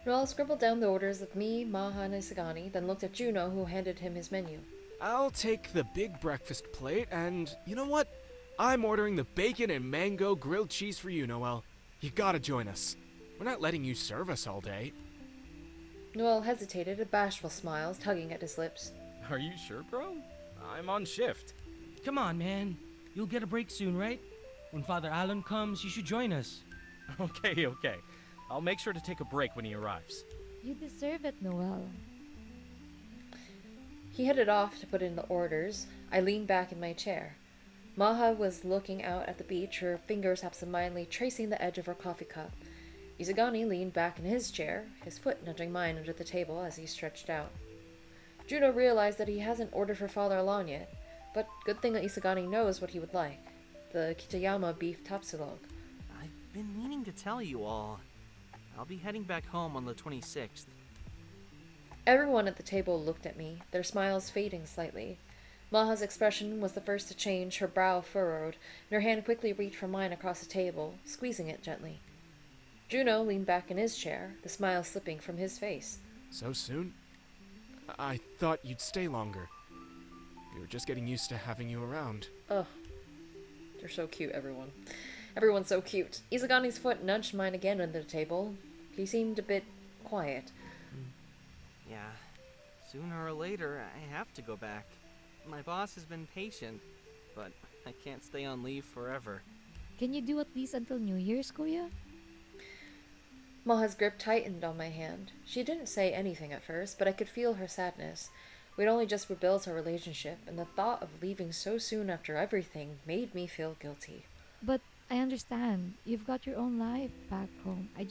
Noel scribbled down the orders of me, Maha, and Isagani, then looked at Juno, who handed him his menu. I'll take the big breakfast plate, and you know what? I'm ordering the bacon and mango grilled cheese for you, Noel. You gotta join us. We're not letting you serve us all day. Noel hesitated, a bashful smile tugging at his lips. Are you sure, bro? I'm on shift. Come on, man. You'll get a break soon, right? When Father Alon comes, you should join us. Okay. I'll make sure to take a break when he arrives. You deserve it, Noel. He headed off to put in the orders. I leaned back in my chair. Maha was looking out at the beach, her fingers absentmindedly tracing the edge of her coffee cup. Izagani leaned back in his chair, his foot nudging mine under the table as he stretched out. Juno realized that he hasn't ordered for Father Alon yet, but good thing that Isagani knows what he would like. The Kitayama beef tapsilog. I've been meaning to tell you all. I'll be heading back home on the 26th. Everyone at the table looked at me, their smiles fading slightly. Maha's expression was the first to change, her brow furrowed, and her hand quickly reached for mine across the table, squeezing it gently. Juno leaned back in his chair, the smile slipping from his face. So soon? I thought you'd stay longer. We were just getting used to having you around. Ugh. They're so cute, everyone. Everyone's so cute. Isagani's foot nudged mine again under the table. He seemed a bit quiet. Yeah, sooner or later, I have to go back. My boss has been patient, but I can't stay on leave forever. Can you do at least until New Year's, Kuya? Maha's grip tightened on my hand. She didn't say anything at first, but I could feel her sadness. We'd only just rebuilt our relationship, and the thought of leaving so soon after everything made me feel guilty. But I understand. You've got your own life back home. I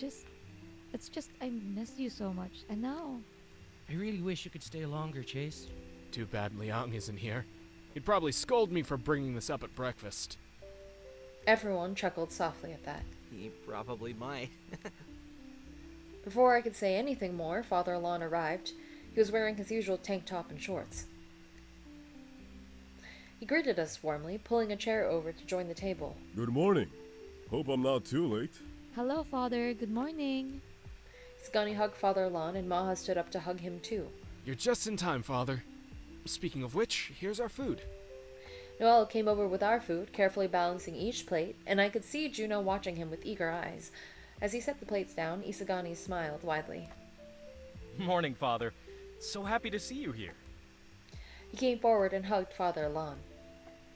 miss you so much. And now... I really wish you could stay longer, Chace. Too bad Liang isn't here. He'd probably scold me for bringing this up at breakfast. Everyone chuckled softly at that. He probably might. Before I could say anything more, Father Alon arrived. He was wearing his usual tank top and shorts. He greeted us warmly, pulling a chair over to join the table. Good morning. Hope I'm not too late. Hello, Father. Good morning. Isagani hugged Father Alon, and Maha stood up to hug him too. You're just in time, Father. Speaking of which, here's our food. Noel came over with our food, carefully balancing each plate, and I could see Juno watching him with eager eyes. As he set the plates down, Isagani smiled widely. Morning, Father. So happy to see you here. He came forward and hugged Father Alon.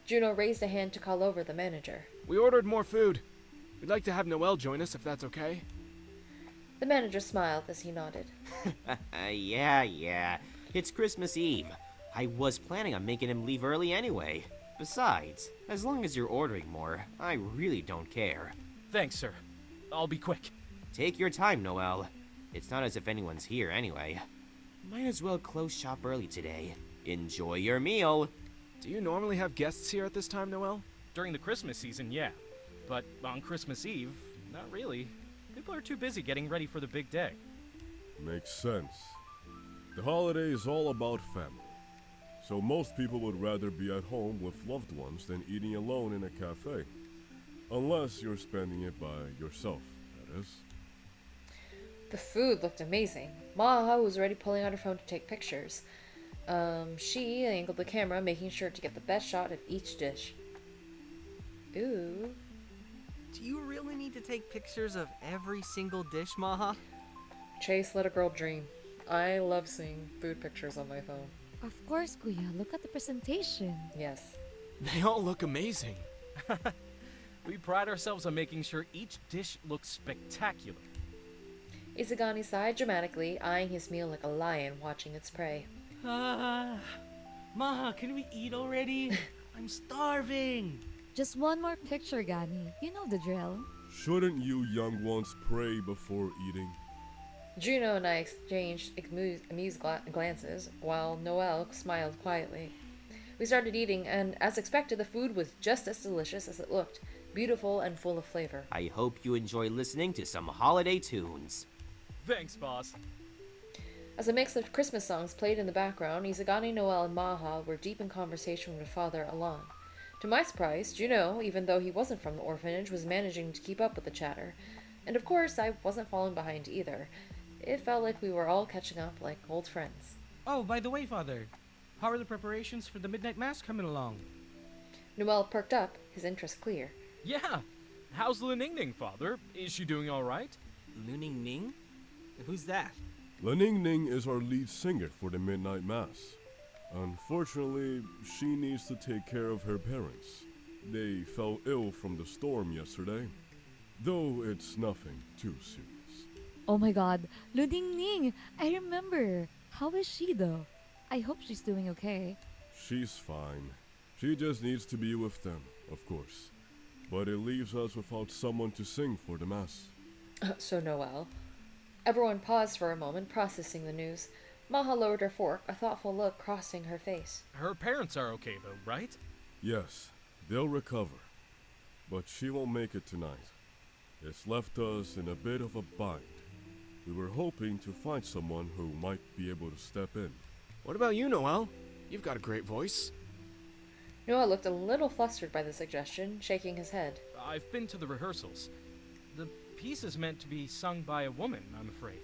Juno raised a hand to call over the manager. We ordered more food. We'd like to have Noel join us, if that's okay. The manager smiled as he nodded. Yeah. It's Christmas Eve. I was planning on making him leave early anyway. Besides, as long as you're ordering more, I really don't care. Thanks, sir. I'll be quick. Take your time, Noel. It's not as if anyone's here anyway. Might as well close shop early today. Enjoy your meal. Do you normally have guests here at this time, Noel? During the Christmas season, yeah. But on Christmas Eve, not really. People are too busy getting ready for the big day. Makes sense. The holiday is all about family. So most people would rather be at home with loved ones than eating alone in a cafe. Unless you're spending it by yourself, that is. The food looked amazing. Maha was already pulling out her phone to take pictures. She angled the camera, making sure to get the best shot of each dish. Ooh. Do you really need to take pictures of every single dish, Maha? Chace, let a girl dream. I love seeing food pictures on my phone. Of course, Kuya. Look at the presentation. Yes. They all look amazing. We pride ourselves on making sure each dish looks spectacular. Isagani sighed dramatically, eyeing his meal like a lion watching its prey. Maha, can we eat already? I'm starving. Just one more picture, Gani. You know the drill. Shouldn't you young ones pray before eating? Juno and I exchanged amused glances, while Noel smiled quietly. We started eating, and as expected, the food was just as delicious as it looked, beautiful and full of flavor. I hope you enjoy listening to some holiday tunes. Thanks, boss. As a mix of Christmas songs played in the background, Isagani, Noel, and Maha were deep in conversation with Father Alon. To my surprise, Juno, even though he wasn't from the orphanage, was managing to keep up with the chatter. And of course, I wasn't falling behind either. It felt like we were all catching up like old friends. Oh, by the way, Father, how are the preparations for the midnight mass coming along? Noel perked up, his interest clear. Yeah. How's Lining Ning, Father? Is she doing all right? Lining Ning? Who's that? Lining Ning is our lead singer for the Midnight Mass. Unfortunately, she needs to take care of her parents. They fell ill from the storm yesterday, though it's nothing too serious. Oh my god, Luding Ning! I remember! How is she though? I hope she's doing okay. She's fine. She just needs to be with them, of course. But it leaves us without someone to sing for the Mass. So Noel. Everyone paused for a moment, processing the news. Maja lowered her fork, a thoughtful look crossing her face. Her parents are okay, though, right? Yes, they'll recover. But she won't make it tonight. It's left us in a bit of a bind. We were hoping to find someone who might be able to step in. What about you, Noel? You've got a great voice. Noel looked a little flustered by the suggestion, shaking his head. I've been to the rehearsals. The piece is meant to be sung by a woman, I'm afraid.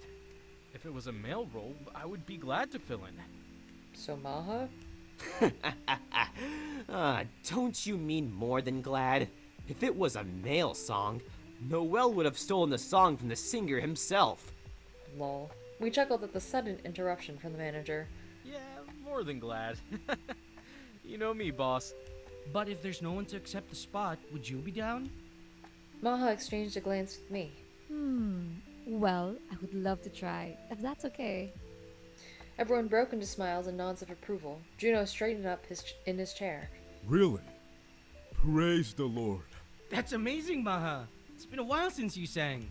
If it was a male role, I would be glad to fill in. So Maja? Don't you mean more than glad? If it was a male song, Noel would have stolen the song from the singer himself. Lol. We chuckled at the sudden interruption from the manager. Yeah, more than glad. You know me, boss. But if there's no one to accept the spot, would you be down? Maja exchanged a glance with me. Well, I would love to try, if that's okay. Everyone broke into smiles and nods of approval. Juno straightened up in his chair. Really? Praise the Lord. That's amazing, Maja. It's been a while since you sang.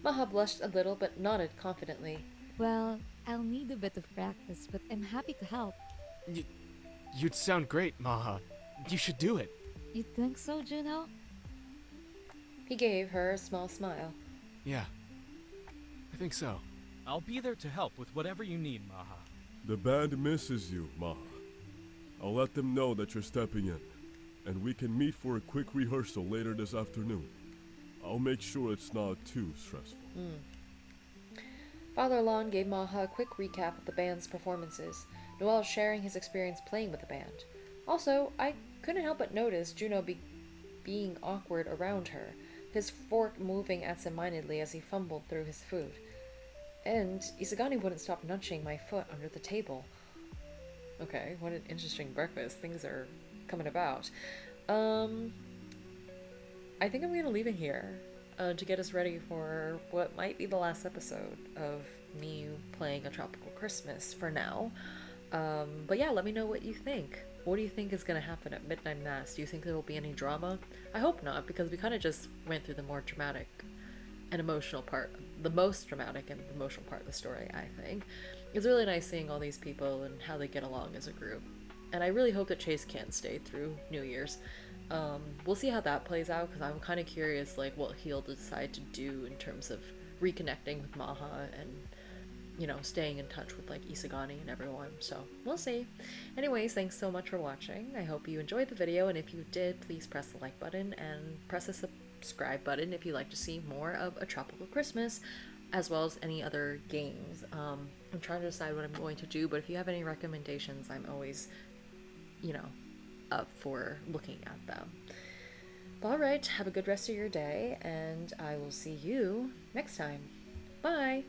Maja blushed a little but nodded confidently. Well, I'll need a bit of practice, but I'm happy to help. You'd sound great, Maja. You should do it. You think so, Juno? He gave her a small smile. Yeah, I think so. I'll be there to help with whatever you need, Maja. The band misses you, Maja. I'll let them know that you're stepping in, and we can meet for a quick rehearsal later this afternoon. I'll make sure it's not too stressful. Father Alon gave Maja a quick recap of the band's performances, Noel sharing his experience playing with the band. Also, I couldn't help but notice Juno being awkward around her, his fork moving absent-mindedly as he fumbled through his food. And Isagani wouldn't stop nudging my foot under the table. Okay, what an interesting breakfast. Things are coming about. I think I'm gonna leave it here to get us ready for what might be the last episode of me playing A Tropical Christmas for now. But yeah, let me know what you think. What do you think is going to happen at Midnight Mass? Do you think there will be any drama? I hope not, because we kind of just went through the more dramatic and emotional part, the most dramatic and emotional part of the story, I think. It's really nice seeing all these people and how they get along as a group. And I really hope that Chace can stay through New Year's. We'll see how that plays out, because I'm kind of curious, like, what he'll decide to do in terms of reconnecting with Maja and, you know, staying in touch with, like, Isagani and everyone. So, we'll see. Anyways, thanks so much for watching. I hope you enjoyed the video, and if you did, please press the like button and press the subscribe button if you'd like to see more of A Tropical Christmas, as well as any other games. I'm trying to decide what I'm going to do, but if you have any recommendations, I'm always, you know, up for looking at them. Alright, have a good rest of your day, and I will see you next time. Bye!